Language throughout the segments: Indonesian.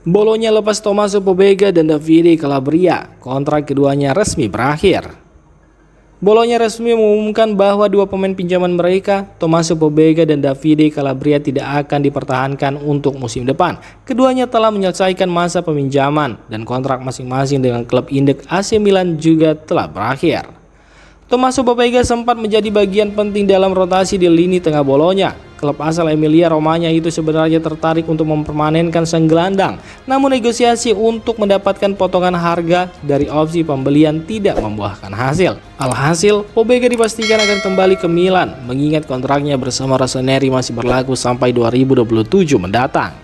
Bolonya lepas Tommaso Pobega dan Davide Calabria, kontrak keduanya resmi berakhir. Bolonya resmi mengumumkan bahwa dua pemain pinjaman mereka, Tommaso Pobega dan Davide Calabria, tidak akan dipertahankan untuk musim depan. Keduanya telah menyelesaikan masa peminjaman dan kontrak masing-masing dengan klub induk AC Milan juga telah berakhir. Tommaso Pobega sempat menjadi bagian penting dalam rotasi di lini tengah Bolonya. Klub asal Emilia Romanya itu sebenarnya tertarik untuk mempermanenkan sang gelandang, namun negosiasi untuk mendapatkan potongan harga dari opsi pembelian tidak membuahkan hasil. Alhasil, Pobega dipastikan akan kembali ke Milan, mengingat kontraknya bersama Rossoneri masih berlaku sampai 2027 mendatang.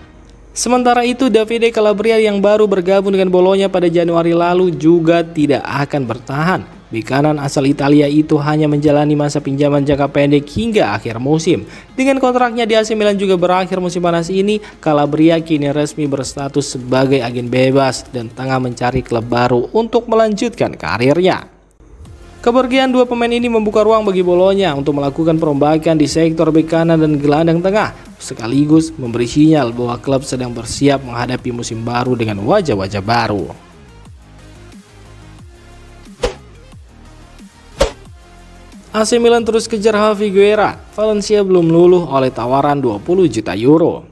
Sementara itu, Davide Calabria yang baru bergabung dengan Bolonya pada Januari lalu juga tidak akan bertahan. Bek kanan asal Italia itu hanya menjalani masa pinjaman jangka pendek hingga akhir musim. Dengan kontraknya di AC Milan juga berakhir musim panas ini, Calabria kini resmi berstatus sebagai agen bebas dan tengah mencari klub baru untuk melanjutkan karirnya. Kepergian dua pemain ini membuka ruang bagi Bolonya untuk melakukan perombakan di sektor bek kanan dan gelandang tengah, sekaligus memberi sinyal bahwa klub sedang bersiap menghadapi musim baru dengan wajah-wajah baru. AC Milan terus kejar Javi Guerra. Valencia belum luluh oleh tawaran 20 juta euro.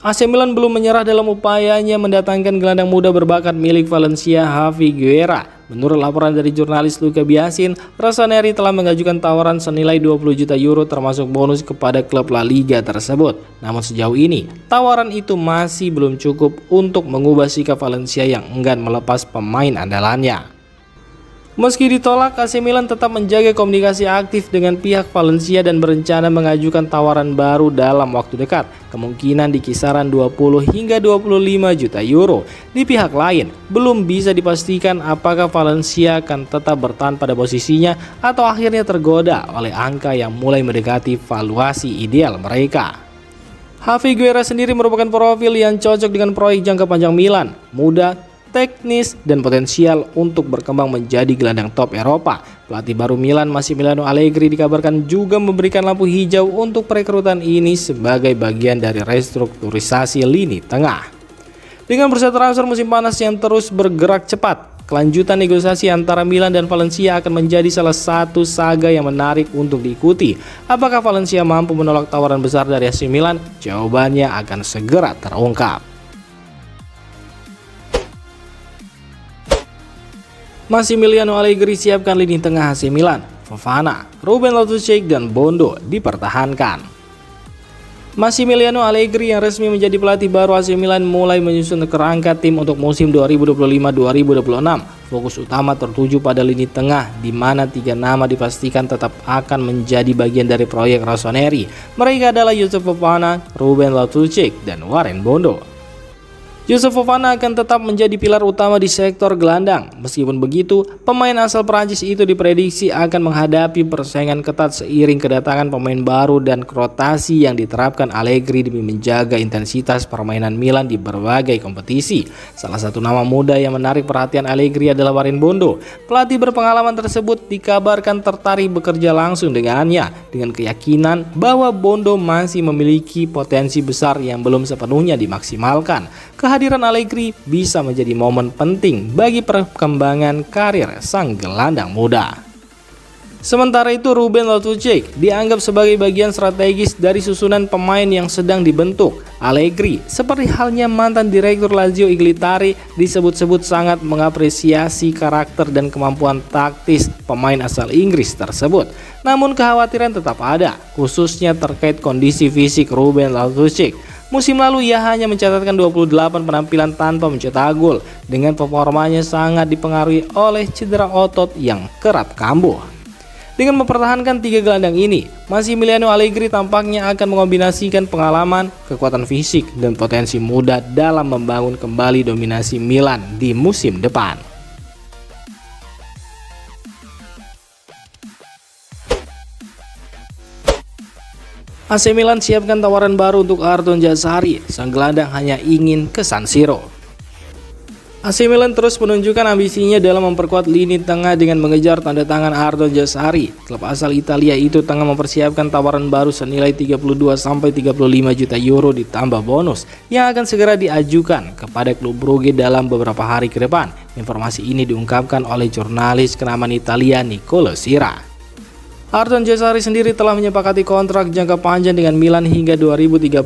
AC Milan belum menyerah dalam upayanya mendatangkan gelandang muda berbakat milik Valencia, Javi Guerra. Menurut laporan dari jurnalis Luca Biasin, Rossoneri telah mengajukan tawaran senilai 20 juta euro termasuk bonus kepada klub La Liga tersebut. Namun sejauh ini, tawaran itu masih belum cukup untuk mengubah sikap Valencia yang enggan melepas pemain andalannya. Meski ditolak, AC Milan tetap menjaga komunikasi aktif dengan pihak Valencia dan berencana mengajukan tawaran baru dalam waktu dekat, kemungkinan di kisaran 20 hingga 25 juta euro. Di pihak lain, belum bisa dipastikan apakah Valencia akan tetap bertahan pada posisinya atau akhirnya tergoda oleh angka yang mulai mendekati valuasi ideal mereka. Javi Guerra sendiri merupakan profil yang cocok dengan proyek jangka panjang Milan, muda, teknis, dan potensial untuk berkembang menjadi gelandang top Eropa. Pelatih baru Milan, Massimiliano Allegri, dikabarkan juga memberikan lampu hijau untuk perekrutan ini sebagai bagian dari restrukturisasi lini tengah. Dengan bursa transfer musim panas yang terus bergerak cepat, kelanjutan negosiasi antara Milan dan Valencia akan menjadi salah satu saga yang menarik untuk diikuti. Apakah Valencia mampu menolak tawaran besar dari AC Milan? Jawabannya akan segera terungkap. Massimiliano Allegri siapkan lini tengah AC Milan. Fofana, Ruben Loftus-Cheek, dan Bondo dipertahankan. Massimiliano Allegri yang resmi menjadi pelatih baru AC Milan mulai menyusun kerangka tim untuk musim 2025-2026. Fokus utama tertuju pada lini tengah, di mana 3 nama dipastikan tetap akan menjadi bagian dari proyek Rossoneri. Mereka adalah Youssouf Fofana, Ruben Loftus-Cheek, dan Warren Bondo. Youssouf Fofana akan tetap menjadi pilar utama di sektor gelandang. Meskipun begitu, pemain asal Prancis itu diprediksi akan menghadapi persaingan ketat seiring kedatangan pemain baru dan rotasi yang diterapkan Allegri demi menjaga intensitas permainan Milan di berbagai kompetisi. Salah satu nama muda yang menarik perhatian Allegri adalah Warren Bondo. Pelatih berpengalaman tersebut dikabarkan tertarik bekerja langsung dengannya, dengan keyakinan bahwa Bondo masih memiliki potensi besar yang belum sepenuhnya dimaksimalkan. Kehadiran Allegri bisa menjadi momen penting bagi perkembangan karir sang gelandang muda. Sementara itu, Ruben Loftus-Cheek dianggap sebagai bagian strategis dari susunan pemain yang sedang dibentuk. Allegri, seperti halnya mantan direktur Lazio Iglitari, disebut-sebut sangat mengapresiasi karakter dan kemampuan taktis pemain asal Inggris tersebut. Namun kekhawatiran tetap ada, khususnya terkait kondisi fisik Ruben Loftus-Cheek. Musim lalu ia hanya mencatatkan 28 penampilan tanpa mencetak gol, dengan performanya sangat dipengaruhi oleh cedera otot yang kerap kambuh. Dengan mempertahankan 3 gelandang ini, Massimiliano Allegri tampaknya akan mengombinasikan pengalaman, kekuatan fisik, dan potensi muda dalam membangun kembali dominasi Milan di musim depan. AC Milan siapkan tawaran baru untuk Arton Jazari. Sang gelandang hanya ingin ke San Siro. AC Milan terus menunjukkan ambisinya dalam memperkuat lini tengah dengan mengejar tanda tangan Ardon Jazari. Klub asal Italia itu tengah mempersiapkan tawaran baru senilai 32–35 juta euro ditambah bonus yang akan segera diajukan kepada klub Brugge dalam beberapa hari ke depan. Informasi ini diungkapkan oleh jurnalis kenamaan Italia Nicolo Sira. Ardon Jazari sendiri telah menyepakati kontrak jangka panjang dengan Milan hingga 2030,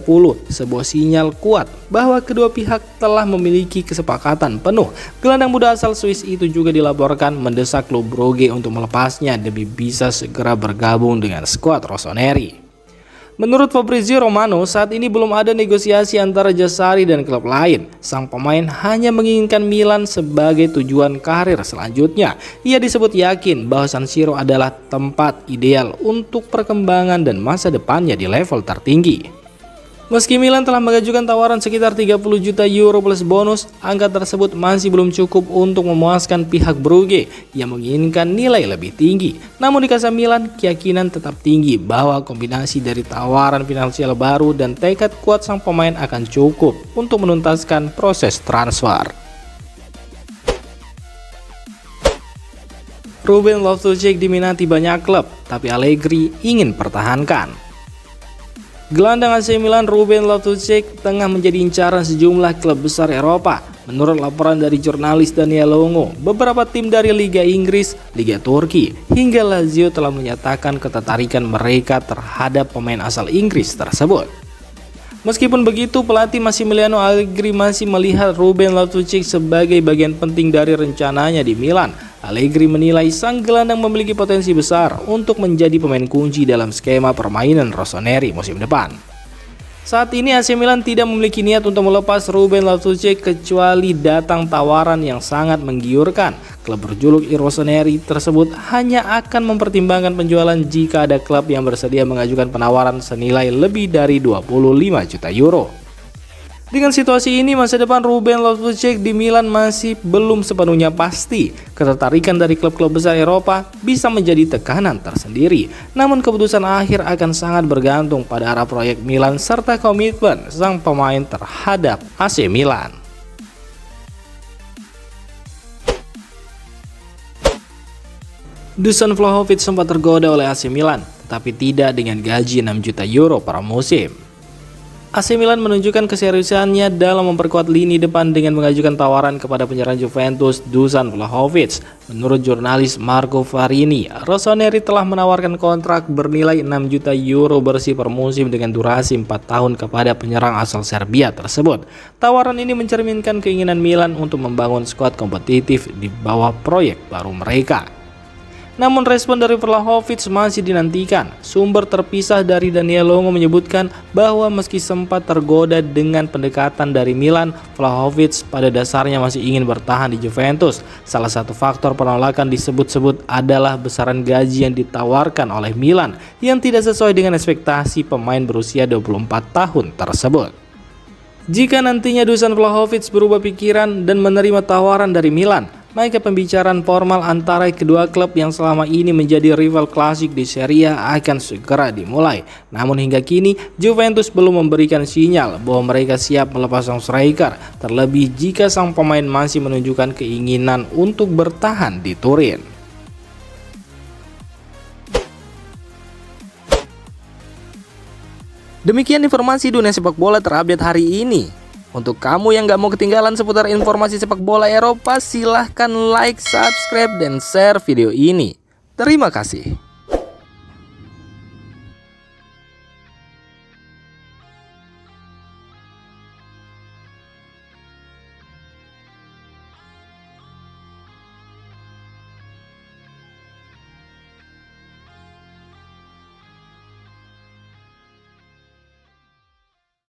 sebuah sinyal kuat bahwa kedua pihak telah memiliki kesepakatan penuh. Gelandang muda asal Swiss itu juga dilaporkan mendesak klub Brugge untuk melepasnya demi bisa segera bergabung dengan skuad rossoneri. Menurut Fabrizio Romano, saat ini belum ada negosiasi antara Jazari dan klub lain. Sang pemain hanya menginginkan Milan sebagai tujuan karir selanjutnya. Ia disebut yakin bahwa San Siro adalah tempat ideal untuk perkembangan dan masa depannya di level tertinggi. Meski Milan telah mengajukan tawaran sekitar 30 juta euro plus bonus, angka tersebut masih belum cukup untuk memuaskan pihak Brugge yang menginginkan nilai lebih tinggi. Namun di kasa Milan, keyakinan tetap tinggi bahwa kombinasi dari tawaran finansial baru dan tekad kuat sang pemain akan cukup untuk menuntaskan proses transfer. Ruben Loftus-Cheek diminati banyak klub, tapi Allegri ingin pertahankan. Gelandang AC Milan Ruben Loftus-Cheek tengah menjadi incaran sejumlah klub besar Eropa. Menurut laporan dari jurnalis Daniel Longo, beberapa tim dari Liga Inggris, Liga Turki, hingga Lazio telah menyatakan ketertarikan mereka terhadap pemain asal Inggris tersebut. Meskipun begitu, pelatih Massimiliano Allegri masih melihat Ruben Loftus-Cheek sebagai bagian penting dari rencananya di Milan. Allegri menilai sang gelandang memiliki potensi besar untuk menjadi pemain kunci dalam skema permainan rossoneri musim depan. Saat ini AC Milan tidak memiliki niat untuk melepas Ruben Loftus-Cheek kecuali datang tawaran yang sangat menggiurkan. Klub berjuluk rossoneri tersebut hanya akan mempertimbangkan penjualan jika ada klub yang bersedia mengajukan penawaran senilai lebih dari 25 juta euro. Dengan situasi ini, masa depan Ruben Loftus-Cheek di Milan masih belum sepenuhnya pasti. Ketertarikan dari klub-klub besar Eropa bisa menjadi tekanan tersendiri. Namun keputusan akhir akan sangat bergantung pada arah proyek Milan serta komitmen sang pemain terhadap AC Milan. Dusan Vlahovic sempat tergoda oleh AC Milan, tetapi tidak dengan gaji 6 juta euro per musim. AC Milan menunjukkan keseriusannya dalam memperkuat lini depan dengan mengajukan tawaran kepada penyerang Juventus Dusan Vlahovic. Menurut jurnalis Marco Farini, rossoneri telah menawarkan kontrak bernilai 6 juta euro bersih per musim dengan durasi 4 tahun kepada penyerang asal Serbia tersebut. Tawaran ini mencerminkan keinginan Milan untuk membangun skuad kompetitif di bawah proyek baru mereka. Namun respon dari Vlahovic masih dinantikan. Sumber terpisah dari Daniel Longo menyebutkan bahwa meski sempat tergoda dengan pendekatan dari Milan, Vlahovic pada dasarnya masih ingin bertahan di Juventus. Salah satu faktor penolakan disebut-sebut adalah besaran gaji yang ditawarkan oleh Milan yang tidak sesuai dengan ekspektasi pemain berusia 24 tahun tersebut. Jika nantinya Dusan Vlahovic berubah pikiran dan menerima tawaran dari Milan, maka pembicaraan formal antara kedua klub yang selama ini menjadi rival klasik di Serie A akan segera dimulai. Namun hingga kini Juventus belum memberikan sinyal bahwa mereka siap melepas sang striker, terlebih jika sang pemain masih menunjukkan keinginan untuk bertahan di Turin. Demikian informasi dunia sepak bola terupdate hari ini. Untuk kamu yang gak mau ketinggalan seputar informasi sepak bola Eropa, silahkan like, subscribe, dan share video ini. Terima kasih.